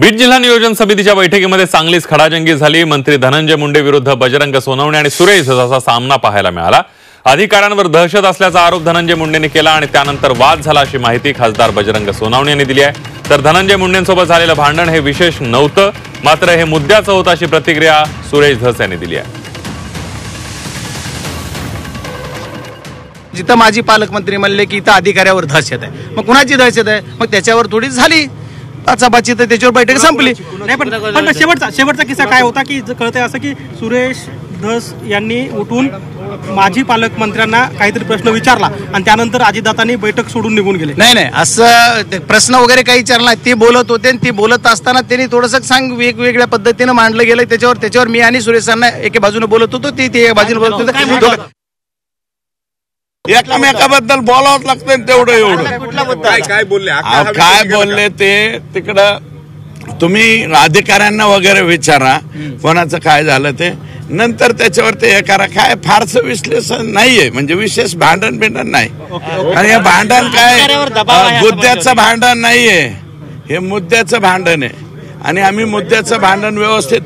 बीड जिल्हा नियोजन समितीच्या बैठकीमध्ये चांगलीच खडाजंगी झाली। मंत्री धनंजय मुंडे विरुद्ध बजरंग सोनवणे आणि सुरेश धसचा सामना पाहायला मिळाला। अधिकाऱ्यांवर दहशत असल्याचा आरोप धनंजय मुंडेंनी केला आणि त्यानंतर वाद झाला अशी माहिती खासदार बजरंग सोनवणे यांनी दिली आहे। तर धनंजय मुंडेंसोबत झालेलं भांडण हे विशेष नव्हतं, मात्र हे मुद्द्याचं होतं अशी प्रतिक्रिया सुरेश धस यांनी दिली आहे। जिथं माजी पालकमंत्री म्हणले की इथं अधिकाऱ्यावर दहशत आहे, मग कुणाची दहशत आहे? मग त्याच्यावर थोडी झाली बाचाबाची, तर त्याच्यावर बैठक संपली। नाही पण शेवटचा किस्सा काय होता की कळतंय असं की सुरेश धस यांनी उठून माजी पालकमंत्र्यांना काहीतरी प्रश्न विचारला आणि त्यानंतर अजितदादांनी बैठक सोडून निघून गेले। नाही असं प्रश्न वगैरे काही विचारला नाही, ते बोलत होते आणि ते बोलत असताना त्यांनी थोडंसं वेगवेगळ्या पद्धतीनं मांडलं गेलं। त्याच्यावर मी आणि सुरेशांना एका बाजूने बोलत होतो, ते एका बाजूने बोलत होते। एकमेकाबद्दल बोलावंच लागतं तेवढं एवढं। काय बोलले ते तिकडं तुम्ही अधिकाऱ्यांना वगैरे विचारा कोणाचं काय झालं ते, नंतर त्याच्यावर ते हे करा। काय फारसं विश्लेषण नाहीये, म्हणजे विशेष भांडण नाही। आणि हे भांडण काय मुद्द्याचं भांडण नाहीये, हे मुद्द्याचं भांडण आहे आणि आम्ही मुद्द्याचं भांडण व्यवस्थित